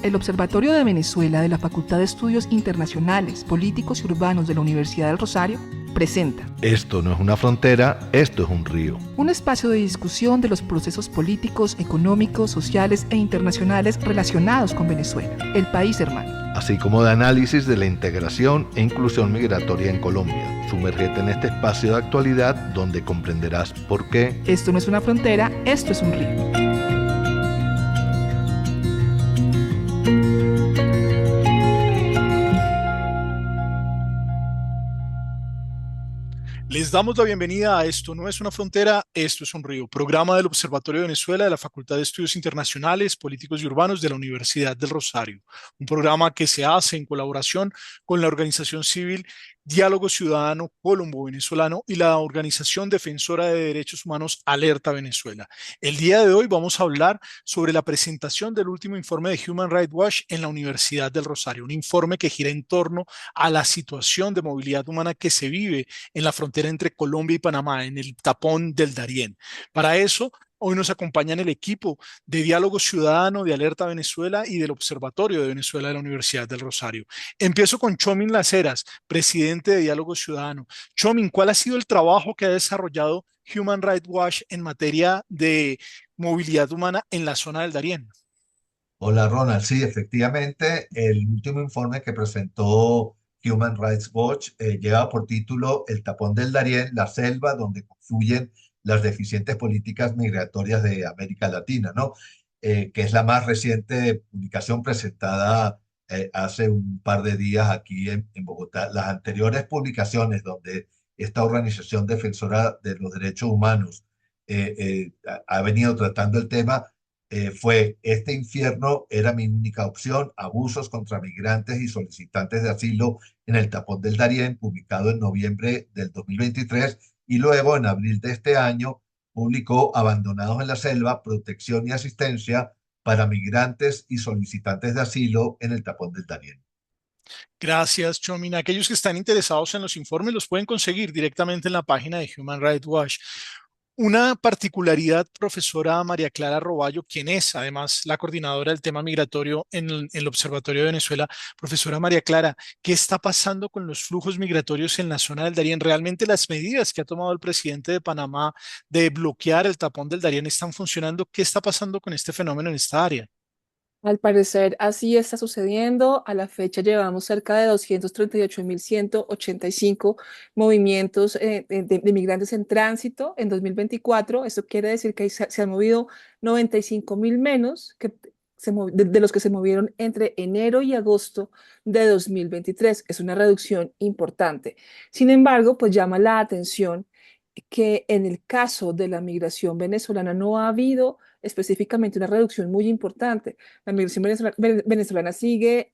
El Observatorio de Venezuela de la Facultad de Estudios Internacionales, Políticos y Urbanos de la Universidad del Rosario presenta Esto no es una frontera, esto es un río. un espacio de discusión de los procesos políticos, económicos, sociales e internacionales relacionados con Venezuela, el país hermano. Así como de análisis de la integración e inclusión migratoria en Colombia. Sumérgete en este espacio de actualidad donde comprenderás por qué Esto no es una frontera, esto es un río. Les damos la bienvenida a Esto no es una frontera, esto es un río, programa del Observatorio de Venezuela de la Facultad de Estudios Internacionales, Políticos y Urbanos de la Universidad del Rosario. Un programa que se hace en colaboración con la organización civil Diálogo Ciudadano Colombo-Venezolano y la organización defensora de derechos humanos Alerta Venezuela. El día de hoy vamos a hablar sobre la presentación del último informe de Human Rights Watch en la Universidad del Rosario, un informe que gira en torno a la situación de movilidad humana que se vive en la frontera entre Colombia y Panamá, en el tapón del Darién. Para eso, hoy nos acompañan el equipo de Diálogo Ciudadano de Alerta Venezuela y del Observatorio de Venezuela de la Universidad del Rosario. Empiezo con Chomin Laceras, presidente de Diálogo Ciudadano. Chomin, ¿cuál ha sido el trabajo que ha desarrollado Human Rights Watch en materia de movilidad humana en la zona del Darién? Hola Ronald, sí, efectivamente, el último informe que presentó Human Rights Watch lleva por título El tapón del Darién, la selva donde confluyen las deficientes políticas migratorias de América Latina, ¿no? Que es la más reciente publicación presentada hace un par de días aquí en Bogotá. Las anteriores publicaciones donde esta organización defensora de los derechos humanos ha venido tratando el tema fue este infierno era mi única opción, abusos contra migrantes y solicitantes de asilo en el tapón del Darién, publicado en noviembre del 2023, y luego en abril de este año publicó Abandonados en la selva, protección y asistencia para migrantes y solicitantes de asilo en el tapón del Darién. Gracias, Chomin. Aquellos que están interesados en los informes los pueden conseguir directamente en la página de Human Rights Watch. Una particularidad, profesora María Clara Roballo, quien es además la coordinadora del tema migratorio en el Observatorio de Venezuela. Profesora María Clara, ¿qué está pasando con los flujos migratorios en la zona del Darién? ¿Realmente las medidas que ha tomado el presidente de Panamá de bloquear el tapón del Darién están funcionando? ¿Qué está pasando con este fenómeno en esta área? Al parecer, así está sucediendo. A la fecha llevamos cerca de 238.185 movimientos de migrantes en tránsito en 2024. Esto quiere decir que se han movido 95.000 menos de los que se movieron entre enero y agosto de 2023. Es una reducción importante. Sin embargo, pues llama la atención que en el caso de la migración venezolana no ha habido específicamente una reducción muy importante. La migración venezolana sigue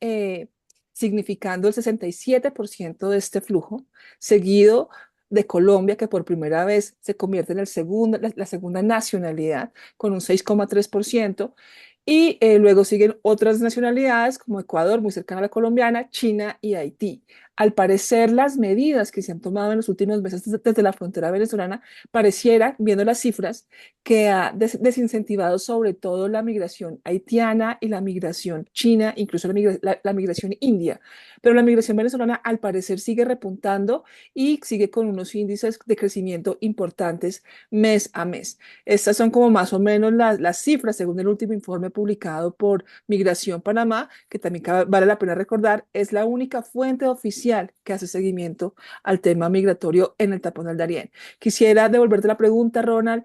significando el 67% de este flujo, seguido de Colombia, que por primera vez se convierte en la segunda nacionalidad, con un 6,3%. Y luego siguen otras nacionalidades como Ecuador, muy cercana a la colombiana, China y Haití. Al parecer, las medidas que se han tomado en los últimos meses desde la frontera venezolana pareciera, viendo las cifras, que ha desincentivado sobre todo la migración haitiana y la migración china, incluso la migración india. Pero la migración venezolana al parecer sigue repuntando y sigue con unos índices de crecimiento importantes mes a mes. Estas son como más o menos las cifras según el último informe publicado por Migración Panamá, que también vale la pena recordar, es la única fuente oficial que hace seguimiento al tema migratorio en el tapón del Darién. Quisiera devolverte la pregunta, Ronald,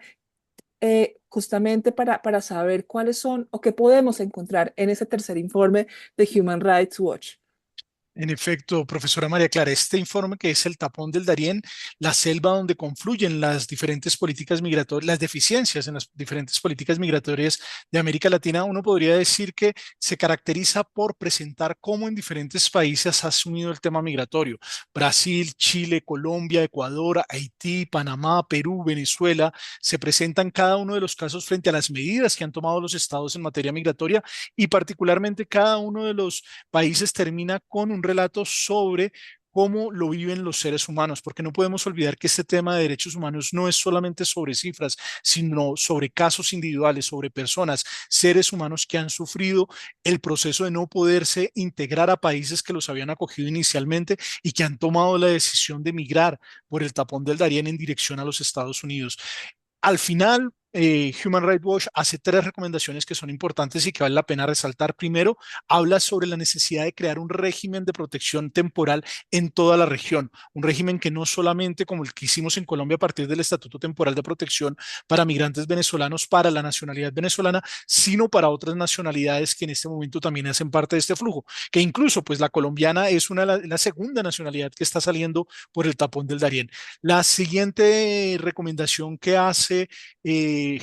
justamente para saber cuáles son o qué podemos encontrar en ese tercer informe de Human Rights Watch. En efecto, profesora María Clara, este informe que es el tapón del Darién, la selva donde confluyen las diferentes políticas migratorias, las deficiencias en las diferentes políticas migratorias de América Latina, uno podría decir que se caracteriza por presentar cómo en diferentes países ha asumido el tema migratorio. Brasil, Chile, Colombia, Ecuador, Haití, Panamá, Perú, Venezuela, se presentan cada uno de los casos frente a las medidas que han tomado los estados en materia migratoria y particularmente cada uno de los países termina con un relato sobre cómo lo viven los seres humanos, porque no podemos olvidar que este tema de derechos humanos no es solamente sobre cifras, sino sobre casos individuales, sobre personas, seres humanos que han sufrido el proceso de no poderse integrar a países que los habían acogido inicialmente y que han tomado la decisión de migrar por el tapón del Darién en dirección a los Estados Unidos. Al final, Human Rights Watch hace tres recomendaciones que son importantes y que vale la pena resaltar. Primero, habla sobre la necesidad de crear un régimen de protección temporal en toda la región, un régimen que no solamente como el que hicimos en Colombia a partir del Estatuto Temporal de Protección para migrantes venezolanos para la nacionalidad venezolana, sino para otras nacionalidades que en este momento también hacen parte de este flujo, que incluso pues la colombiana es la segunda nacionalidad que está saliendo por el tapón del Darién. La siguiente recomendación que hace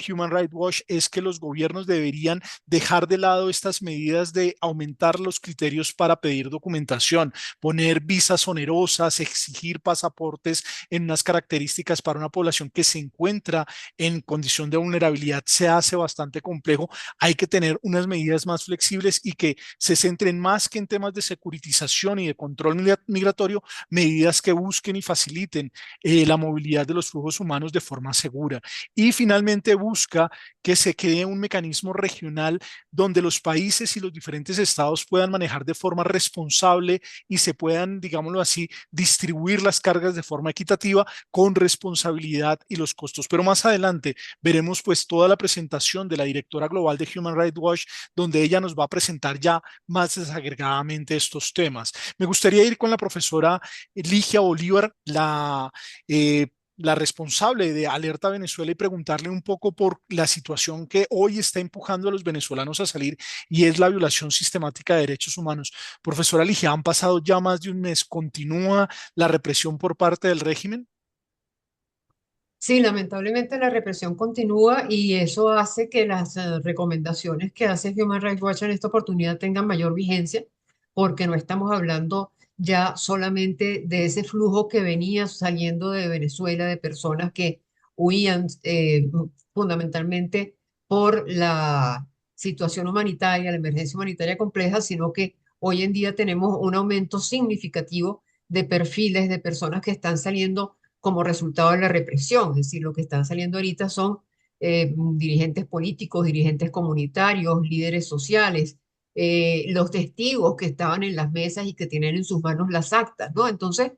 Human Rights Watch es que los gobiernos deberían dejar de lado estas medidas de aumentar los criterios para pedir documentación, poner visas onerosas, exigir pasaportes en unas características para una población que se encuentra en condición de vulnerabilidad se hace bastante complejo. Hay que tener unas medidas más flexibles y que se centren más que en temas de securitización y de control migratorio, medidas que busquen y faciliten la movilidad de los flujos humanos de forma segura. Y finalmente busca que se cree un mecanismo regional donde los países y los diferentes estados puedan manejar de forma responsable y se puedan, digámoslo así, distribuir las cargas de forma equitativa con responsabilidad y los costos. Pero más adelante veremos pues toda la presentación de la directora global de Human Rights Watch, donde ella nos va a presentar ya más desagregadamente estos temas. Me gustaría ir con la profesora Ligia Bolívar, la responsable de Alerta Venezuela, y preguntarle un poco por la situación que hoy está empujando a los venezolanos a salir y es la violación sistemática de derechos humanos. Profesora Ligia, han pasado ya más de un mes. ¿Continúa la represión por parte del régimen? Sí, lamentablemente la represión continúa y eso hace que las recomendaciones que hace Human Rights Watch en esta oportunidad tengan mayor vigencia, porque no estamos hablando ya solamente de ese flujo que venía saliendo de Venezuela, de personas que huían fundamentalmente por la situación humanitaria, la emergencia humanitaria compleja, sino que hoy en día tenemos un aumento significativo de perfiles de personas que están saliendo como resultado de la represión. Es decir, lo que están saliendo ahorita son dirigentes políticos, dirigentes comunitarios, líderes sociales, los testigos que estaban en las mesas y que tienen en sus manos las actas, ¿no? Entonces,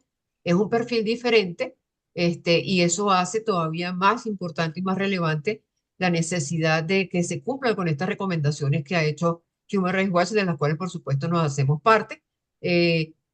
es un perfil diferente, y eso hace todavía más importante y más relevante la necesidad de que se cumplan con estas recomendaciones que ha hecho Human Rights Watch, de las cuales, por supuesto, nos hacemos parte.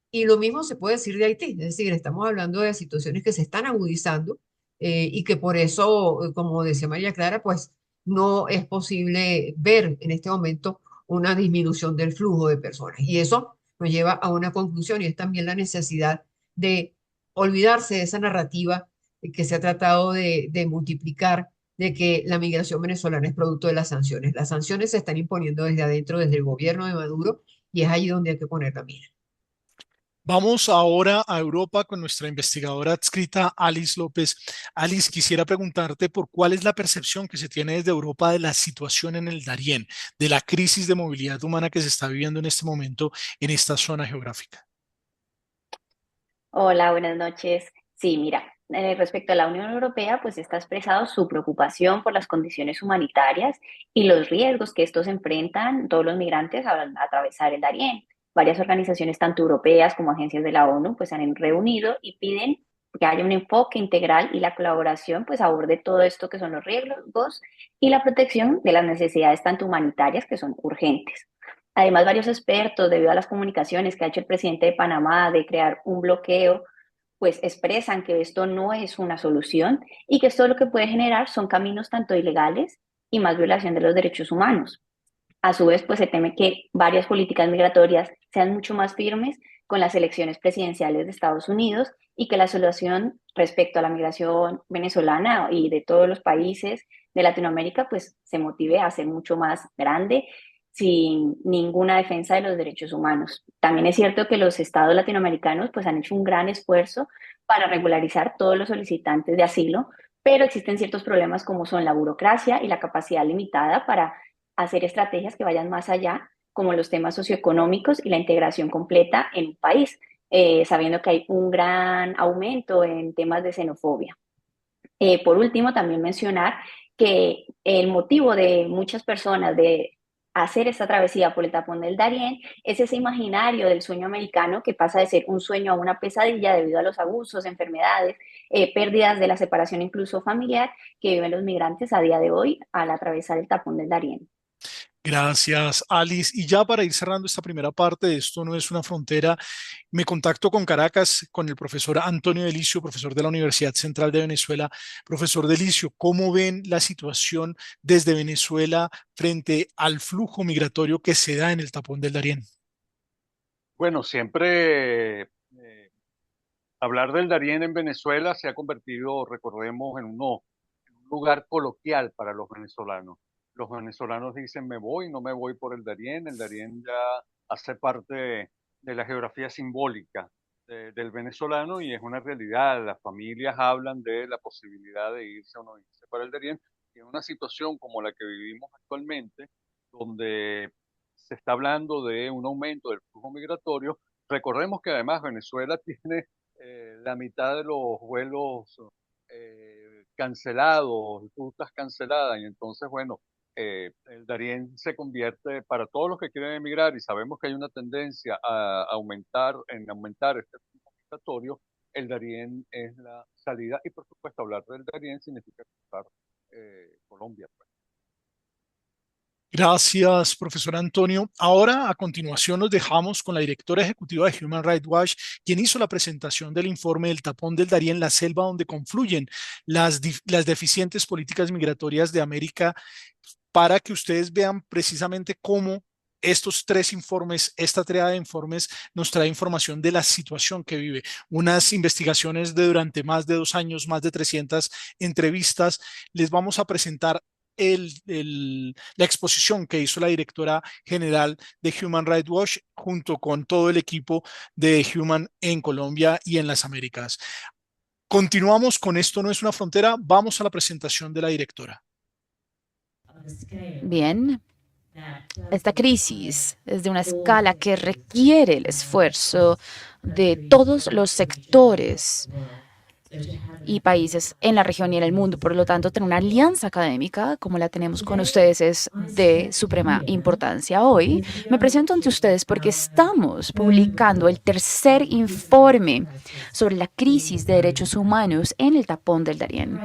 Y lo mismo se puede decir de Haití, es decir, estamos hablando de situaciones que se están agudizando y que por eso, como decía María Clara, pues no es posible ver en este momento una disminución del flujo de personas. Y eso nos lleva a una conclusión y es también la necesidad de olvidarse de esa narrativa que se ha tratado de multiplicar, de que la migración venezolana es producto de las sanciones. Las sanciones se están imponiendo desde adentro, desde el gobierno de Maduro, y es ahí donde hay que poner la mira. Vamos ahora a Europa con nuestra investigadora adscrita Alice López. Alice, quisiera preguntarte por cuál es la percepción que se tiene desde Europa de la situación en el Darién, de la crisis de movilidad humana que se está viviendo en este momento en esta zona geográfica. Hola, buenas noches. Sí, mira, respecto a la Unión Europea, pues está expresado su preocupación por las condiciones humanitarias y los riesgos que estos enfrentan todos los migrantes al atravesar el Darién. Varias organizaciones, tanto europeas como agencias de la ONU, pues se han reunido y piden que haya un enfoque integral y la colaboración pues aborde todo esto que son los riesgos y la protección de las necesidades tanto humanitarias que son urgentes. Además, varios expertos, debido a las comunicaciones que ha hecho el presidente de Panamá de crear un bloqueo, pues expresan que esto no es una solución y que esto lo que puede generar son caminos tanto ilegales y más violación de los derechos humanos. A su vez, pues se teme que varias políticas migratorias sean mucho más firmes con las elecciones presidenciales de Estados Unidos y que la solución respecto a la migración venezolana y de todos los países de Latinoamérica, pues se motive a ser mucho más grande sin ninguna defensa de los derechos humanos. También es cierto que los estados latinoamericanos pues han hecho un gran esfuerzo para regularizar todos los solicitantes de asilo, pero existen ciertos problemas como son la burocracia y la capacidad limitada para hacer estrategias que vayan más allá, como los temas socioeconómicos y la integración completa en un país. sabiendo que hay un gran aumento en temas de xenofobia. Por último, también mencionar que el motivo de muchas personas de hacer esta travesía por el tapón del Darién es ese imaginario del sueño americano que pasa de ser un sueño a una pesadilla debido a los abusos, enfermedades, pérdidas de la separación incluso familiar que viven los migrantes a día de hoy al atravesar el tapón del Darién. Gracias, Alice. Y ya para ir cerrando esta primera parte de Esto no es una frontera, me contacto con Caracas, con el profesor Antonio Delicio, profesor de la Universidad Central de Venezuela. Profesor Delicio, ¿cómo ven la situación desde Venezuela frente al flujo migratorio que se da en el tapón del Darién? Bueno, siempre hablar del Darién en Venezuela se ha convertido, recordemos, en un lugar coloquial para los venezolanos. Los venezolanos dicen me voy, no me voy por el Darién ya hace parte de la geografía simbólica del venezolano y es una realidad. Las familias hablan de la posibilidad de irse o no irse para el Darién y en una situación como la que vivimos actualmente, donde se está hablando de un aumento del flujo migratorio. Recordemos que además Venezuela tiene la mitad de los vuelos cancelados, rutas canceladas, y entonces, bueno, el Darién se convierte para todos los que quieren emigrar y sabemos que hay una tendencia a aumentar este flujo migratorio. El Darién es la salida y por supuesto hablar del Darién significa cruzar Colombia. Gracias, profesor Antonio. Ahora, a continuación, nos dejamos con la directora ejecutiva de Human Rights Watch, quien hizo la presentación del informe del tapón del Darién, la selva donde confluyen las deficientes políticas migratorias de América, para que ustedes vean precisamente cómo estos tres informes, esta triada de informes, nos trae información de la situación que vive. Unas investigaciones de durante más de 2 años, más de 300 entrevistas. Les vamos a presentar la exposición que hizo la directora general de Human Rights Watch junto con todo el equipo de Human en Colombia y en las Américas. Continuamos con Esto no es una frontera. Vamos a la presentación de la directora. Bien, esta crisis es de una escala que requiere el esfuerzo de todos los sectores y países en la región y en el mundo. Por lo tanto, tener una alianza académica como la tenemos con ustedes es de suprema importancia. Hoy me presento ante ustedes porque estamos publicando el tercer informe sobre la crisis de derechos humanos en el tapón del Darién.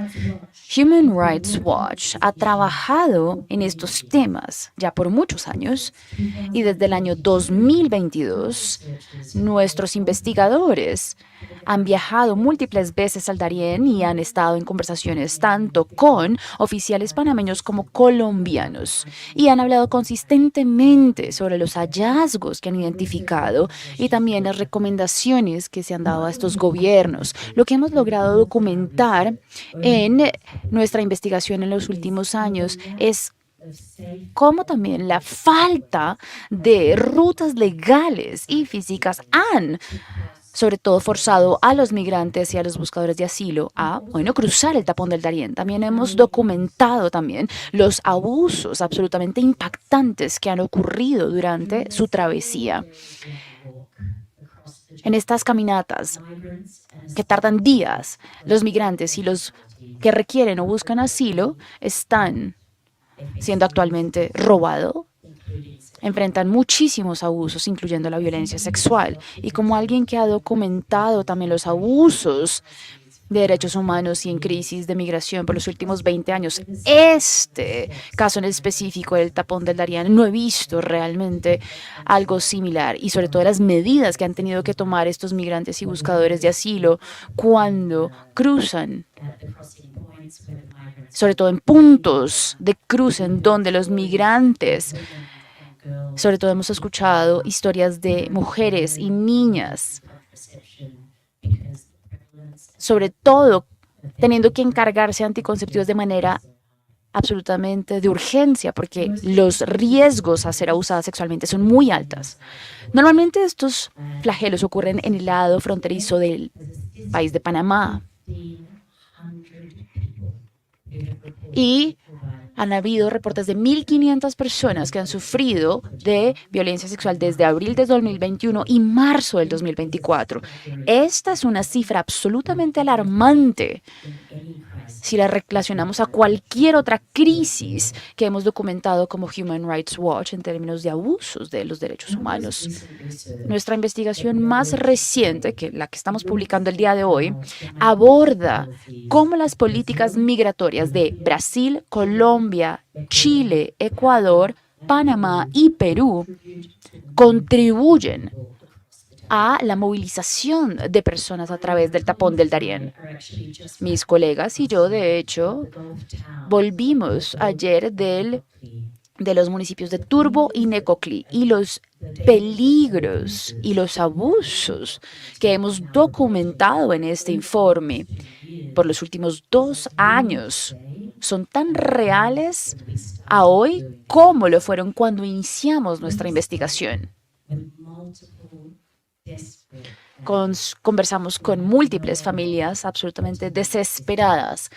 Human Rights Watch ha trabajado en estos temas ya por muchos años y desde el año 2022 nuestros investigadores han viajado múltiples veces al Darién y han estado en conversaciones tanto con oficiales panameños como colombianos y han hablado consistentemente sobre los hallazgos que han identificado y también las recomendaciones que se han dado a estos gobiernos. Lo que hemos logrado documentar en nuestra investigación en los últimos años es cómo también la falta de rutas legales y físicas han sobre todo forzado a los migrantes y a los buscadores de asilo a, cruzar el tapón del Darién. También hemos documentado también los abusos absolutamente impactantes que han ocurrido durante su travesía. En estas caminatas que tardan días, los migrantes y los que requieren o buscan asilo están siendo actualmente robados. Enfrentan muchísimos abusos, incluyendo la violencia sexual. Y como alguien que ha documentado también los abusos de derechos humanos y en crisis de migración por los últimos 20 años, este caso en específico del tapón del Darién, no he visto realmente algo similar. Y sobre todo las medidas que han tenido que tomar estos migrantes y buscadores de asilo cuando cruzan, sobre todo en puntos de cruce en donde los migrantes, sobre todo hemos escuchado historias de mujeres y niñas, sobre todo teniendo que encargarse anticonceptivos de manera absolutamente de urgencia, porque los riesgos a ser abusadas sexualmente son muy altas. Normalmente estos flagelos ocurren en el lado fronterizo del país de Panamá. Y Han habido reportes de 1.500 personas que han sufrido de violencia sexual desde abril de 2021 y marzo del 2024. Esta es una cifra absolutamente alarmante si la relacionamos a cualquier otra crisis que hemos documentado como Human Rights Watch en términos de abusos de los derechos humanos. Nuestra investigación más reciente, que la que estamos publicando el día de hoy, aborda cómo las políticas migratorias de Brasil, Colombia, Chile, Ecuador, Panamá y Perú contribuyen a la movilización de personas a través del tapón del Darién. Mis colegas y yo, de hecho, volvimos ayer de los municipios de Turbo y Necoclí y los peligros y los abusos que hemos documentado en este informe por los últimos 2 años son tan reales a hoy como lo fueron cuando iniciamos nuestra investigación. Conversamos con múltiples familias absolutamente desesperadas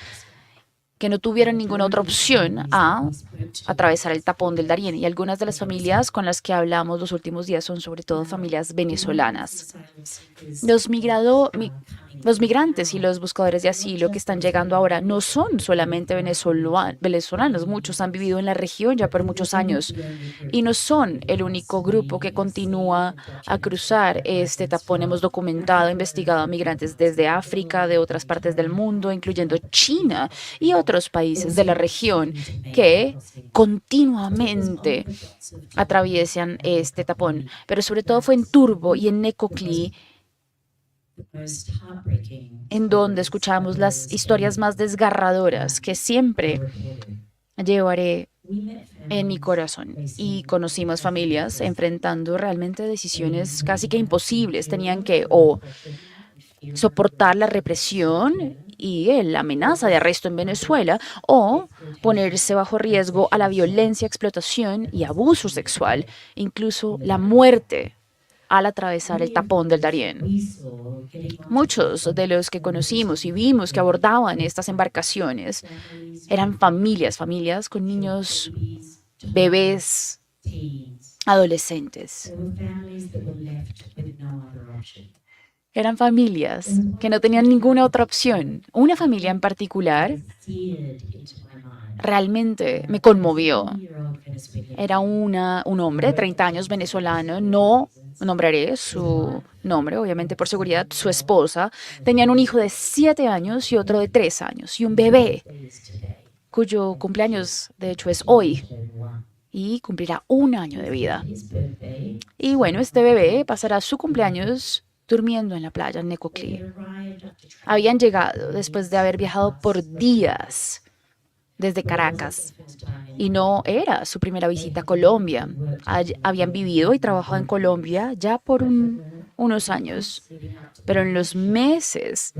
que no tuvieron ninguna otra opción a atravesar el tapón del Darién. Y algunas de las familias con las que hablamos los últimos días son sobre todo familias venezolanas. Los migrantes y los buscadores de asilo que están llegando ahora no son solamente venezolanos. Muchos han vivido en la región ya por muchos años y no son el único grupo que continúa a cruzar este tapón. Hemos documentado, investigado a migrantes desde África, de otras partes del mundo, incluyendo China y otros países de la región que continuamente atraviesan este tapón. Pero sobre todo fue en Turbo y en Necoclí en donde escuchamos las historias más desgarradoras que siempre llevaré en mi corazón. Y conocimos familias enfrentando realmente decisiones casi que imposibles. Tenían que o soportar la represión y la amenaza de arresto en Venezuela o ponerse bajo riesgo a la violencia, explotación y abuso sexual, incluso la muerte al atravesar el tapón del Darién. Muchos de los que conocimos y vimos que abordaban estas embarcaciones eran familias con niños, bebés, adolescentes. Eran familias que no tenían ninguna otra opción. Una familia en particular realmente me conmovió. Era un hombre de 30 años venezolano, no nombraré su nombre, obviamente por seguridad, su esposa. Tenían un hijo de 7 años y otro de 3 años y un bebé cuyo cumpleaños de hecho es hoy y cumplirá 1 año de vida. Y bueno, este bebé pasará su cumpleaños durmiendo en la playa en Necoclí. Habían llegado después de haber viajado por días desde Caracas y no era su primera visita a Colombia. Habían vivido y trabajado en Colombia ya por unos años, pero en los meses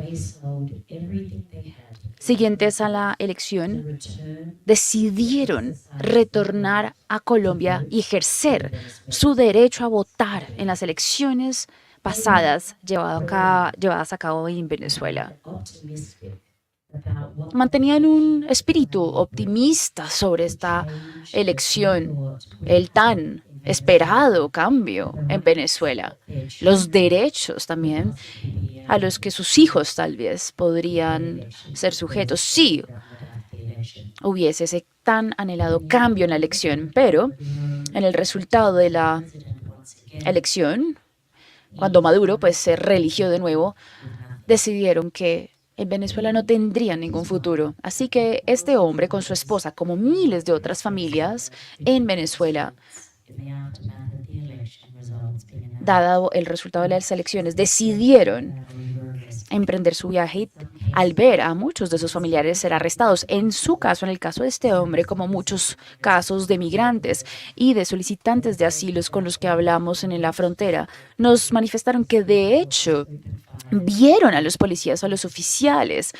siguientes a la elección decidieron retornar a Colombia y ejercer su derecho a votar en las elecciones pasadas llevadas a cabo en Venezuela. Mantenían un espíritu optimista sobre esta elección, el tan esperado cambio en Venezuela, los derechos también a los que sus hijos tal vez podrían ser sujetos si hubiese ese tan anhelado cambio en la elección. Pero en el resultado de la elección, cuando Maduro se reeligió de nuevo, decidieron que en Venezuela no tendría ningún futuro. Así que este hombre con su esposa, como miles de otras familias en Venezuela, dado el resultado de las elecciones, decidieron emprender su viaje al ver a muchos de sus familiares ser arrestados. En su caso, en el caso de este hombre, como muchos casos de migrantes y de solicitantes de asilos con los que hablamos en la frontera, nos manifestaron que de hecho vieron a los policías o a los oficiales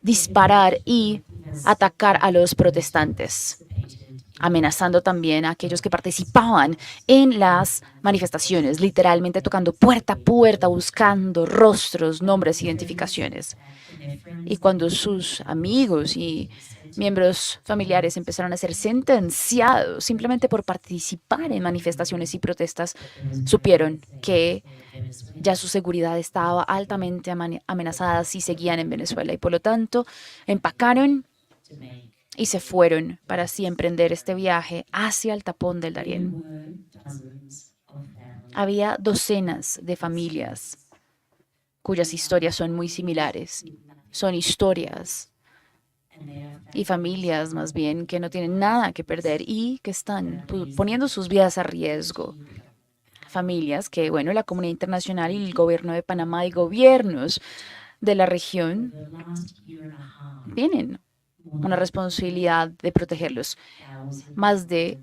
disparar y atacar a los protestantes, amenazando también a aquellos que participaban en las manifestaciones, literalmente tocando puerta a puerta, buscando rostros, nombres, identificaciones. Y cuando sus amigos y Miembros familiares empezaron a ser sentenciados simplemente por participar en manifestaciones y protestas. Supieron que ya su seguridad estaba altamente amenazada si seguían en Venezuela y por lo tanto empacaron y se fueron para así emprender este viaje hacia el tapón del Darién. Había docenas de familias cuyas historias son muy similares. Son historias y familias más bien que no tienen nada que perder y que están poniendo sus vidas a riesgo. Familias que, bueno, la comunidad internacional y el gobierno de Panamá y gobiernos de la región tienen una responsabilidad de protegerlos. Más de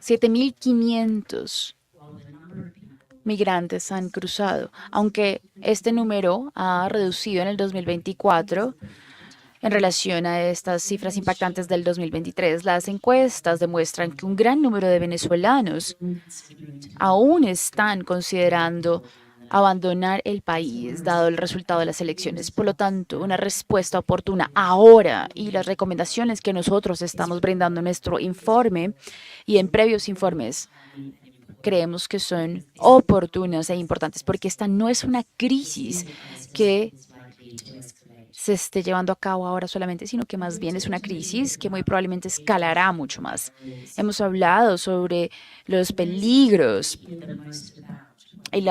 7.500 migrantes han cruzado, aunque este número ha reducido en el 2024 en relación a estas cifras impactantes del 2023. Las encuestas demuestran que un gran número de venezolanos aún están considerando abandonar el país, dado el resultado de las elecciones. Por lo tanto, una respuesta oportuna ahora y las recomendaciones que nosotros estamos brindando en nuestro informe y en previos informes creemos que son oportunas e importantes porque esta no es una crisis que se esté llevando a cabo ahora solamente, sino que más bien es una crisis que muy probablemente escalará mucho más. Hemos hablado sobre los peligros y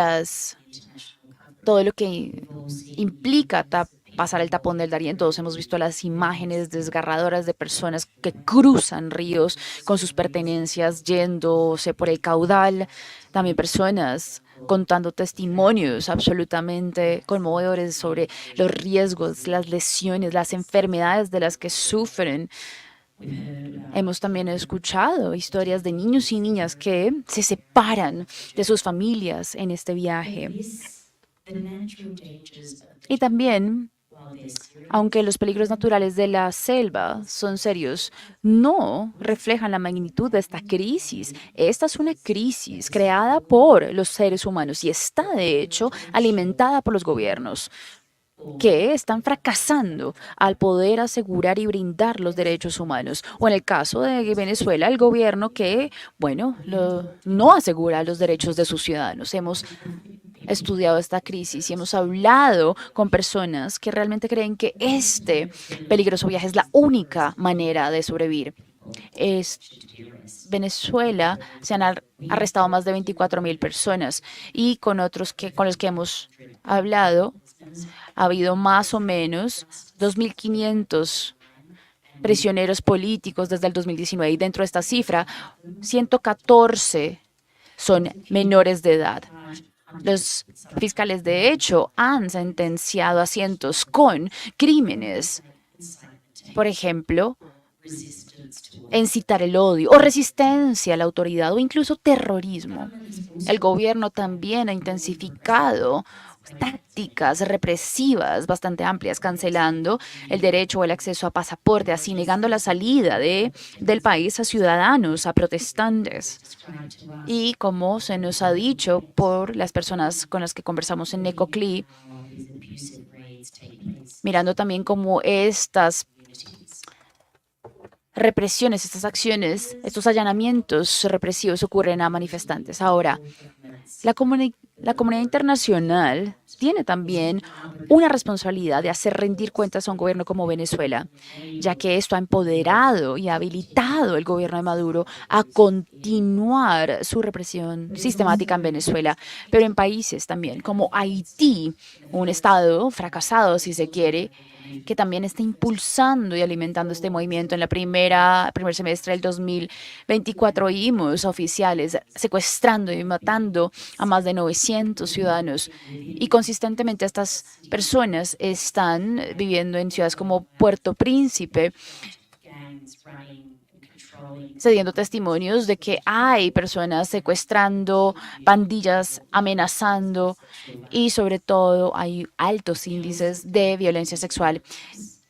todo lo que implica pasar el tapón del Darién. Todos hemos visto las imágenes desgarradoras de personas que cruzan ríos con sus pertenencias yéndose por el caudal. También personas contando testimonios absolutamente conmovedores sobre los riesgos, las lesiones, las enfermedades de las que sufren. Hemos también escuchado historias de niños y niñas que se separan de sus familias en este viaje. Y también, aunque los peligros naturales de la selva son serios, no reflejan la magnitud de esta crisis. Esta es una crisis creada por los seres humanos y está, de hecho, alimentada por los gobiernos que están fracasando al poder asegurar y brindar los derechos humanos. O en el caso de Venezuela, el gobierno que, bueno, no asegura los derechos de sus ciudadanos. Hemos estudiado esta crisis y hemos hablado con personas que realmente creen que este peligroso viaje es la única manera de sobrevivir. Venezuela se han arrestado más de 24.000 personas y con otros con los que hemos hablado ha habido más o menos 2.500 prisioneros políticos desde el 2019 y dentro de esta cifra 114 son menores de edad. Los fiscales, de hecho, han sentenciado a cientos con crímenes, por ejemplo, incitar el odio o resistencia a la autoridad o incluso terrorismo. El gobierno también ha intensificado tácticas represivas bastante amplias, cancelando el derecho o el acceso a pasaporte, así negando la salida del país a ciudadanos, a protestantes. Y como se nos ha dicho por las personas con las que conversamos en Necoclí, mirando también cómo estas represiones, estas acciones, estos allanamientos represivos ocurren a manifestantes. Ahora, la comunidad internacional tiene también una responsabilidad de hacer rendir cuentas a un gobierno como Venezuela, ya que esto ha empoderado y ha habilitado el gobierno de Maduro a continuar su represión sistemática en Venezuela, pero en países también como Haití, un estado fracasado, si se quiere, que también está impulsando y alimentando este movimiento. En primer semestre del 2024 vimos oficiales secuestrando y matando a más de 900 ciudadanos y consistentemente estas personas están viviendo en ciudades como Puerto Príncipe, cediendo testimonios de que hay personas secuestrando, pandillas amenazando y sobre todo hay altos índices de violencia sexual.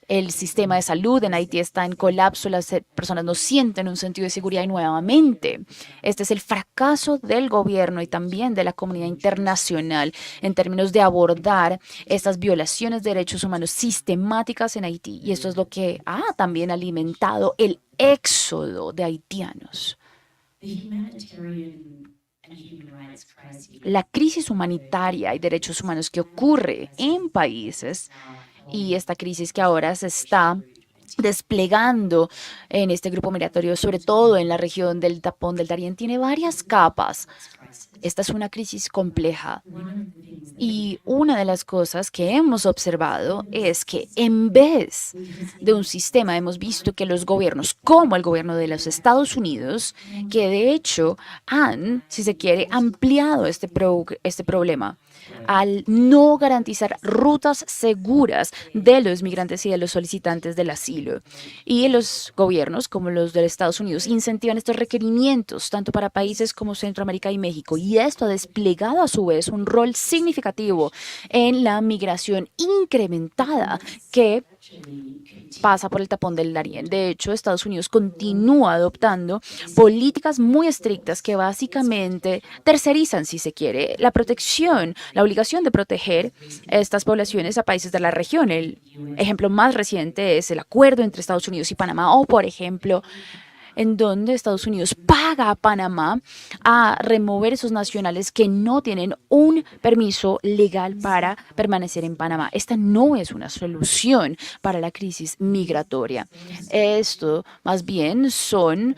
El sistema de salud en Haití está en colapso, las personas no sienten un sentido de seguridad y nuevamente este es el fracaso del gobierno y también de la comunidad internacional en términos de abordar estas violaciones de derechos humanos sistemáticas en Haití. Y esto es lo que ha también alimentado el éxodo de haitianos. La crisis humanitaria y derechos humanos que ocurre en países y esta crisis que ahora se está desplegando en este grupo migratorio, sobre todo en la región del Tapón del Darién, tiene varias capas. Esta es una crisis compleja. Y una de las cosas que hemos observado es que en vez de un sistema, hemos visto que los gobiernos, como el gobierno de los Estados Unidos, que de hecho han, si se quiere, ampliado este problema al no garantizar rutas seguras de los migrantes y de los solicitantes del asilo. Y los gobiernos, como los de Estados Unidos, incentivan estos requerimientos tanto para países como Centroamérica y México. Y esto ha desplegado a su vez un rol significativo en la migración incrementada que pasa por el Tapón del Darién. De hecho, Estados Unidos continúa adoptando políticas muy estrictas que básicamente tercerizan, si se quiere, la protección, la obligación de proteger estas poblaciones a países de la región. El ejemplo más reciente es el acuerdo entre Estados Unidos y Panamá o, por ejemplo, en donde Estados Unidos paga a Panamá a remover esos nacionales que no tienen un permiso legal para permanecer en Panamá. Esta no es una solución para la crisis migratoria. Esto más bien son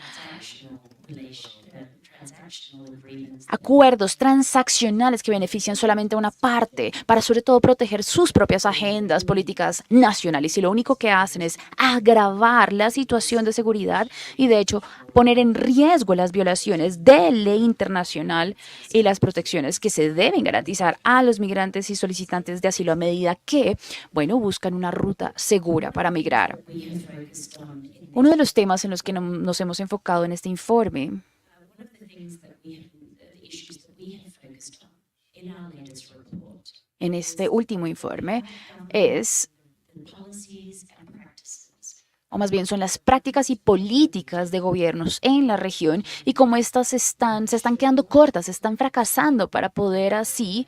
acuerdos transaccionales que benefician solamente a una parte para sobre todo proteger sus propias agendas políticas nacionales y lo único que hacen es agravar la situación de seguridad y de hecho poner en riesgo las violaciones de ley internacional y las protecciones que se deben garantizar a los migrantes y solicitantes de asilo a medida que, bueno, buscan una ruta segura para migrar. Uno de los temas en los que nos hemos enfocado en este informe en este último informe es, o más bien son las prácticas y políticas de gobiernos en la región y cómo estas se están quedando cortas, están fracasando para poder así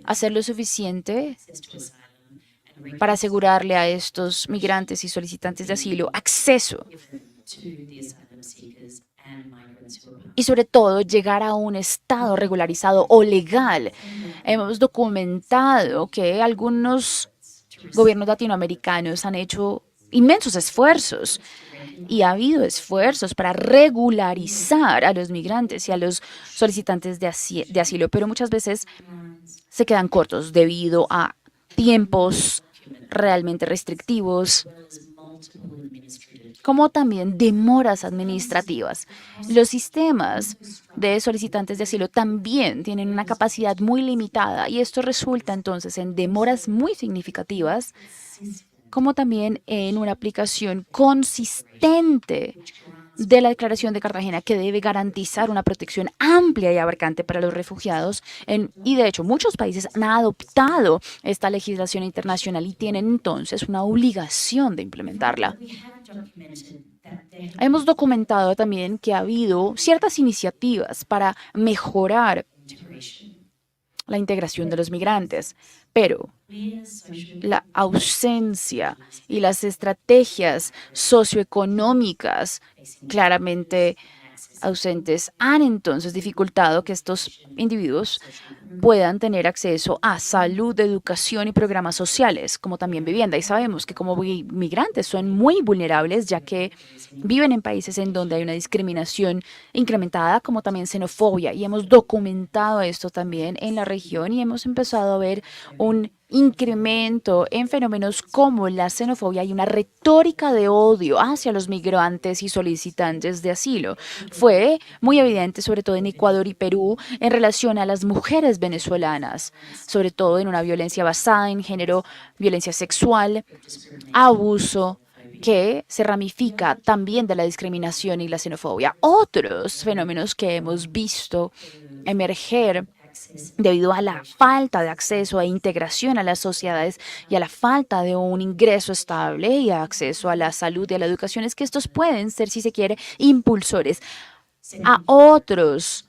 hacer lo suficiente para asegurarle a estos migrantes y solicitantes de asilo acceso y sobre todo llegar a un estado regularizado o legal. Hemos documentado que algunos gobiernos latinoamericanos han hecho inmensos esfuerzos y ha habido esfuerzos para regularizar a los migrantes y a los solicitantes de asilo, pero muchas veces se quedan cortos debido a tiempos realmente restrictivos, como también demoras administrativas. Los sistemas de solicitantes de asilo también tienen una capacidad muy limitada y esto resulta entonces en demoras muy significativas, como también en una aplicación consistente de la Declaración de Cartagena que debe garantizar una protección amplia y abarcante para los refugiados. Y de hecho, muchos países han adoptado esta legislación internacional y tienen entonces una obligación de implementarla. Hemos documentado también que ha habido ciertas iniciativas para mejorar la integración de los migrantes, pero la ausencia y las estrategias socioeconómicas claramente ausentes han entonces dificultado que estos individuos puedan tener acceso a salud, educación y programas sociales, como también vivienda. Y sabemos que como migrantes son muy vulnerables, ya que viven en países en donde hay una discriminación incrementada, como también xenofobia. Y hemos documentado esto también en la región y hemos empezado a ver un incremento en fenómenos como la xenofobia y una retórica de odio hacia los migrantes y solicitantes de asilo. Fue muy evidente, sobre todo en Ecuador y Perú, en relación a las mujeres venezolanas, sobre todo en una violencia basada en género, violencia sexual, abuso, que se ramifica también de la discriminación y la xenofobia. Otros fenómenos que hemos visto emerger debido a la falta de acceso e integración a las sociedades y a la falta de un ingreso estable y acceso a la salud y a la educación, es que estos pueden ser, si se quiere, impulsores a otras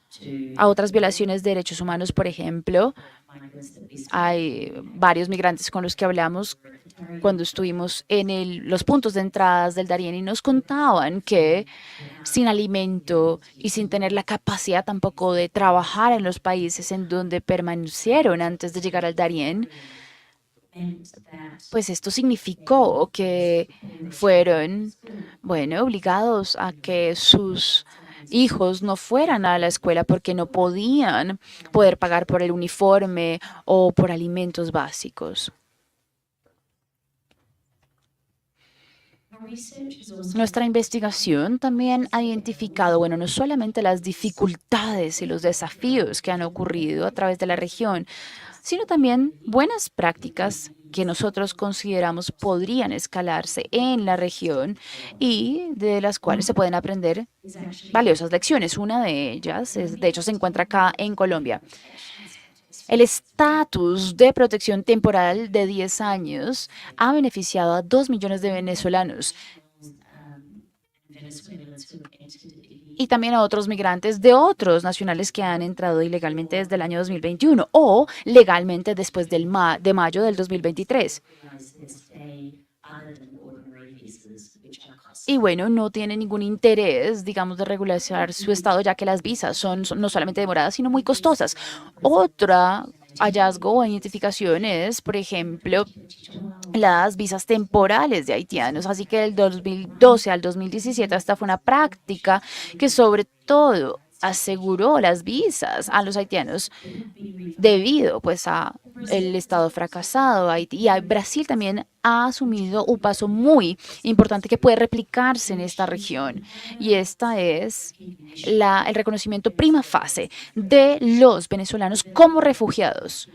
violaciones de derechos humanos. Por ejemplo, hay varios migrantes con los que hablamos cuando estuvimos en los puntos de entradas del Darién y nos contaban que sin alimento y sin tener la capacidad tampoco de trabajar en los países en donde permanecieron antes de llegar al Darién, pues esto significó que fueron, bueno, obligados a que sus hijos no fueran a la escuela porque no podían poder pagar por el uniforme o por alimentos básicos. Nuestra investigación también ha identificado, bueno, no solamente las dificultades y los desafíos que han ocurrido a través de la región, sino también buenas prácticas que nosotros consideramos podrían escalarse en la región y de las cuales se pueden aprender valiosas lecciones. Una de ellas, de hecho, se encuentra acá en Colombia. El estatus de protección temporal de 10 años ha beneficiado a 2 millones de venezolanos y también a otros migrantes de otros nacionales que han entrado ilegalmente desde el año 2021 o legalmente después de mayo del 2023. Y bueno, no tiene ningún interés, digamos, de regularizar su estado, ya que las visas son no solamente demoradas, sino muy costosas. Otra hallazgo o identificación es, por ejemplo, las visas temporales de haitianos. Así que del 2012 al 2017 esta fue una práctica que sobre todo aseguró las visas a los haitianos debido pues a el estado fracasado de Haití. Y Brasil también ha asumido un paso muy importante que puede replicarse en esta región. Y esta es el reconocimiento prima facie de los venezolanos como refugiados,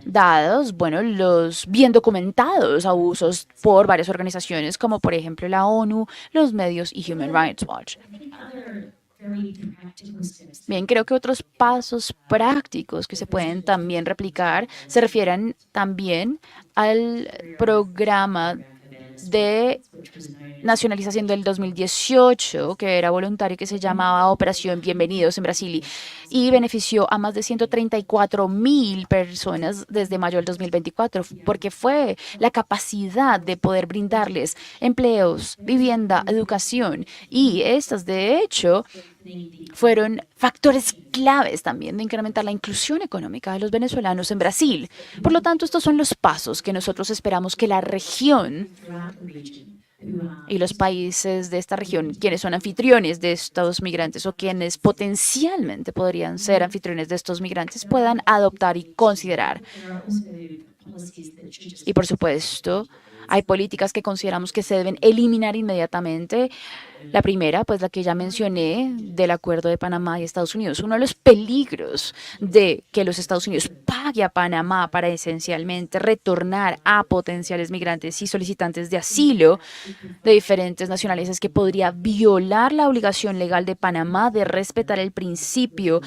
dados, bueno, los bien documentados abusos por varias organizaciones como por ejemplo la ONU, los medios y Human Rights Watch. Bien, creo que otros pasos prácticos que se pueden también replicar se refieren también al programa de nacionalización del 2018, que era voluntario, que se llamaba Operación Bienvenidos en Brasil y benefició a más de 134.000 personas desde mayo del 2024, porque fue la capacidad de poder brindarles empleos, vivienda, educación, y estas de hecho fueron factores claves también de incrementar la inclusión económica de los venezolanos en Brasil. Por lo tanto, estos son los pasos que nosotros esperamos que la región y los países de esta región, quienes son anfitriones de estos migrantes o quienes potencialmente podrían ser anfitriones de estos migrantes, puedan adoptar y considerar. Y por supuesto, hay políticas que consideramos que se deben eliminar inmediatamente. La primera, pues la que ya mencioné, del acuerdo de Panamá y Estados Unidos. Uno de los peligros de que los Estados Unidos pague a Panamá para esencialmente retornar a potenciales migrantes y solicitantes de asilo de diferentes nacionalidades es que podría violar la obligación legal de Panamá de respetar el principio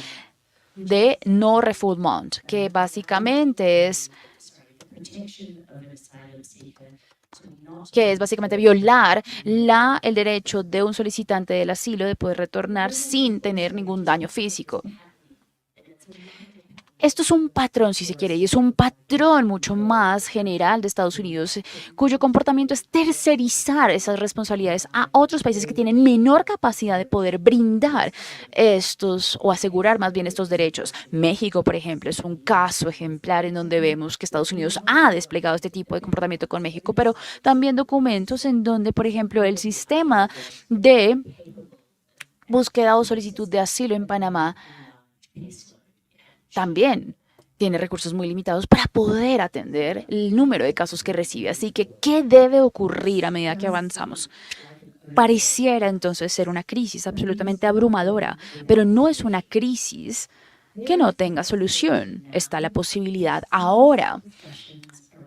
de no refoulement, que básicamente es violar el derecho de un solicitante del asilo de poder retornar sin tener ningún daño físico. Esto es un patrón, si se quiere, y es un patrón mucho más general de Estados Unidos, cuyo comportamiento es tercerizar esas responsabilidades a otros países que tienen menor capacidad de poder brindar estos, o asegurar más bien estos derechos. México, por ejemplo, es un caso ejemplar en donde vemos que Estados Unidos ha desplegado este tipo de comportamiento con México, pero también documentos en donde, por ejemplo, el sistema de búsqueda o solicitud de asilo en Panamá también tiene recursos muy limitados para poder atender el número de casos que recibe. Así que, ¿qué debe ocurrir a medida que avanzamos? Pareciera entonces ser una crisis absolutamente abrumadora, pero no es una crisis que no tenga solución. Está la posibilidad ahora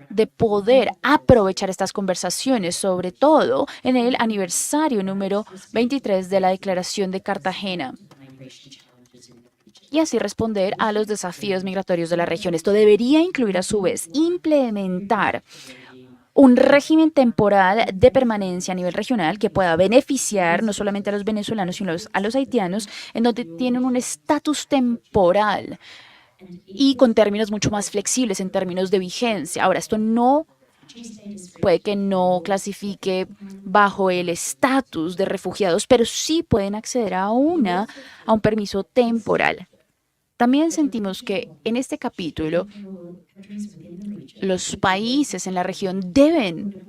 de poder aprovechar estas conversaciones, sobre todo en el aniversario número 23 de la Declaración de Cartagena. y así responder a los desafíos migratorios de la región. Esto debería incluir a su vez implementar un régimen temporal de permanencia a nivel regional que pueda beneficiar no solamente a los venezolanos, sino a los haitianos, en donde tienen un estatus temporal y con términos mucho más flexibles en términos de vigencia. Ahora, esto no puede que no clasifique bajo el estatus de refugiados, pero sí pueden acceder a un permiso temporal. También sentimos que en este capítulo los países en la región deben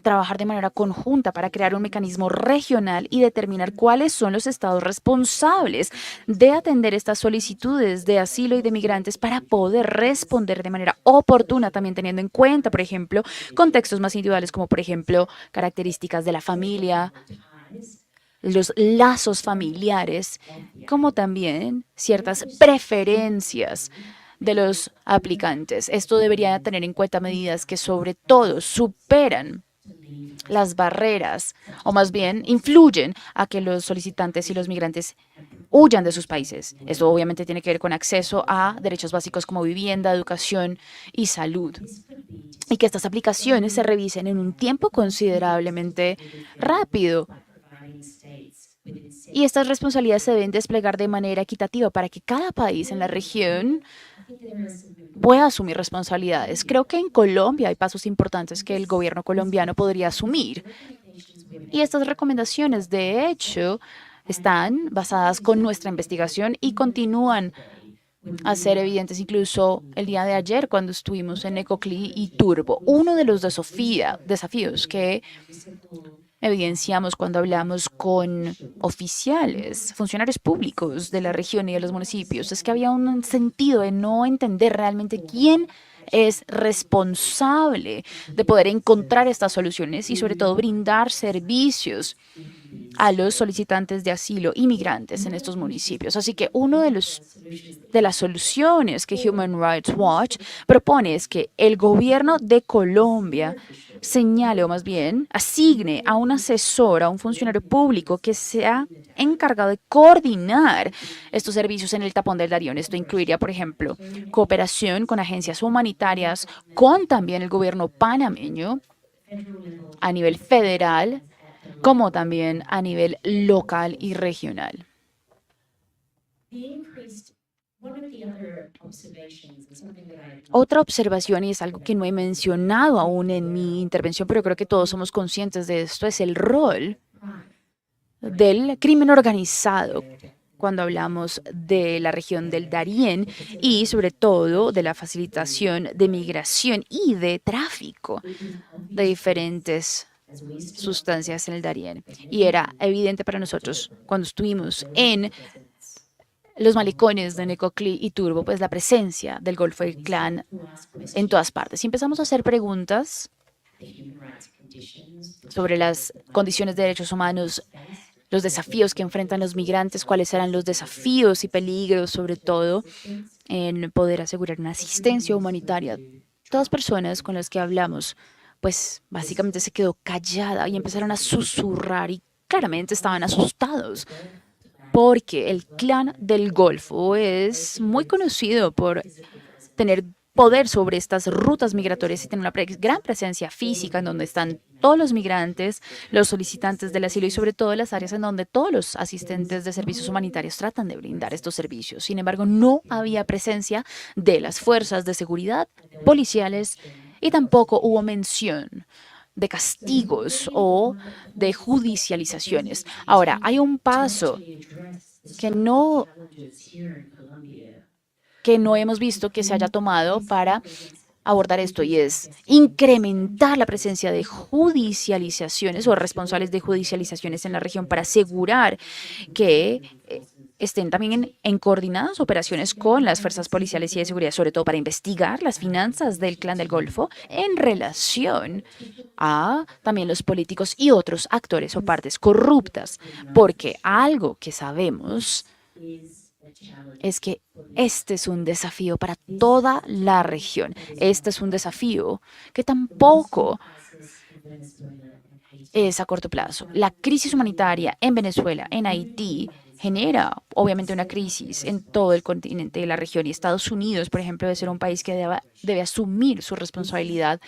trabajar de manera conjunta para crear un mecanismo regional y determinar cuáles son los estados responsables de atender estas solicitudes de asilo y de migrantes para poder responder de manera oportuna, también teniendo en cuenta, por ejemplo, contextos más individuales como, por ejemplo, características de la familia, los lazos familiares, como también ciertas preferencias de los aplicantes. Esto debería tener en cuenta medidas que sobre todo superan las barreras, o más bien influyen a que los solicitantes y los migrantes huyan de sus países. Esto obviamente tiene que ver con acceso a derechos básicos como vivienda, educación y salud. Y que estas aplicaciones se revisen en un tiempo considerablemente rápido. Y estas responsabilidades se deben desplegar de manera equitativa para que cada país en la región pueda asumir responsabilidades. Creo que en Colombia hay pasos importantes que el gobierno colombiano podría asumir. Y estas recomendaciones, de hecho, están basadas con nuestra investigación y continúan a ser evidentes incluso el día de ayer cuando estuvimos en Necoclí y Turbo. Uno de los desafíos que evidenciamos cuando hablamos con oficiales, funcionarios públicos de la región y de los municipios, es que había un sentido de no entender realmente quién es responsable de poder encontrar estas soluciones y sobre todo brindar servicios a los solicitantes de asilo y migrantes en estos municipios. Así que una de las soluciones que Human Rights Watch propone es que el gobierno de Colombia señale, o más bien asigne a un asesor, a un funcionario público que sea encargado de coordinar estos servicios en el Tapón del Darién. Esto incluiría, por ejemplo, cooperación con agencias humanitarias, con también el gobierno panameño a nivel federal, como también a nivel local y regional. Otra observación, y es algo que no he mencionado aún en mi intervención, pero creo que todos somos conscientes de esto, es el rol del crimen organizado cuando hablamos de la región del Darién y sobre todo de la facilitación de migración y de tráfico de diferentes sustancias en el Darién. Y era evidente para nosotros cuando estuvimos en los malecones de Necoclí y Turbo, pues la presencia del Golfo del Clan en todas partes. Y empezamos a hacer preguntas sobre las condiciones de derechos humanos, los desafíos que enfrentan los migrantes, cuáles eran los desafíos y peligros, sobre todo en poder asegurar una asistencia humanitaria. Todas personas con las que hablamos, pues básicamente se quedó callada y empezaron a susurrar y claramente estaban asustados porque el Clan del Golfo es muy conocido por tener poder sobre estas rutas migratorias y tener una gran presencia física en donde están todos los migrantes, los solicitantes del asilo y sobre todo las áreas en donde todos los asistentes de servicios humanitarios tratan de brindar estos servicios. Sin embargo, no había presencia de las fuerzas de seguridad policiales y tampoco hubo mención de castigos o de judicializaciones. Ahora, hay un paso que no hemos visto que se haya tomado para abordar esto y es incrementar la presencia de judicializaciones o responsables de judicializaciones en la región para asegurar que estén también en coordinadas operaciones con las fuerzas policiales y de seguridad, sobre todo para investigar las finanzas del Clan del Golfo en relación a también los políticos y otros actores o partes corruptas, porque algo que sabemos es que este es un desafío para toda la región. Este es un desafío que tampoco es a corto plazo. La crisis humanitaria en Venezuela, en Haití genera obviamente una crisis en todo el continente de la región, y Estados Unidos, por ejemplo, debe ser un país que debe asumir su responsabilidad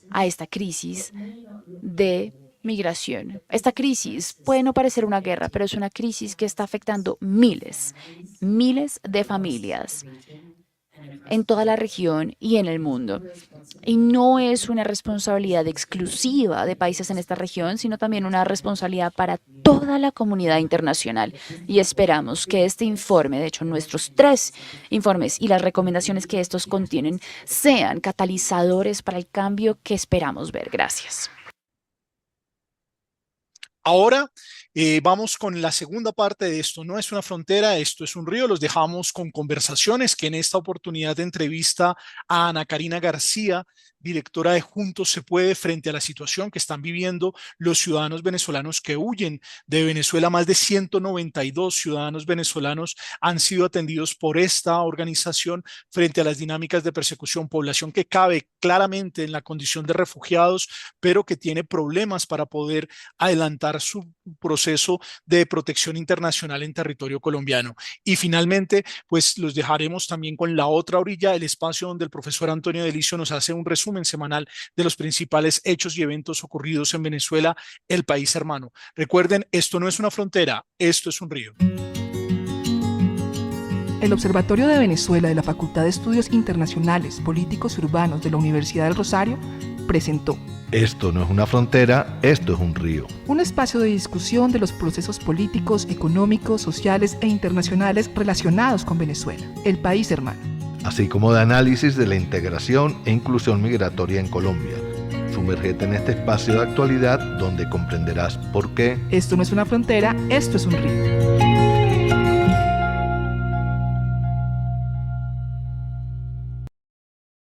a esta crisis de migración. Esta crisis puede no parecer una guerra, pero es una crisis que está afectando miles de familias en toda la región y en el mundo. Y no es una responsabilidad exclusiva de países en esta región, sino también una responsabilidad para toda la comunidad internacional. Y esperamos que este informe, de hecho nuestros 3 informes y las recomendaciones que estos contienen, sean catalizadores para el cambio que esperamos ver. Gracias. Ahora vamos con la segunda parte de Esto no es una frontera, esto es un río. Los dejamos con conversaciones que en esta oportunidad de entrevista a Ana Karina García, directora de Juntos se Puede, frente a la situación que están viviendo los ciudadanos venezolanos que huyen de Venezuela. Más de 192 ciudadanos venezolanos han sido atendidos por esta organización frente a las dinámicas de persecución, población que cabe claramente en la condición de refugiados, pero que tiene problemas para poder adelantar su proceso de protección internacional en territorio colombiano. Y finalmente, pues los dejaremos también con la otra orilla, el espacio donde el profesor Antonio Delicio nos hace un resumen semanal de los principales hechos y eventos ocurridos en Venezuela, el país hermano. Recuerden, esto no es una frontera, esto es un río. El Observatorio de Venezuela de la Facultad de Estudios Internacionales, Políticos y Urbanos de la Universidad del Rosario presentó Esto no es una frontera, esto es un río. un espacio de discusión de los procesos políticos, económicos, sociales e internacionales relacionados con Venezuela, el país hermano. Así como de análisis de la integración e inclusión migratoria en Colombia. Sumérgete en este espacio de actualidad donde comprenderás por qué Esto no es una frontera, esto es un río.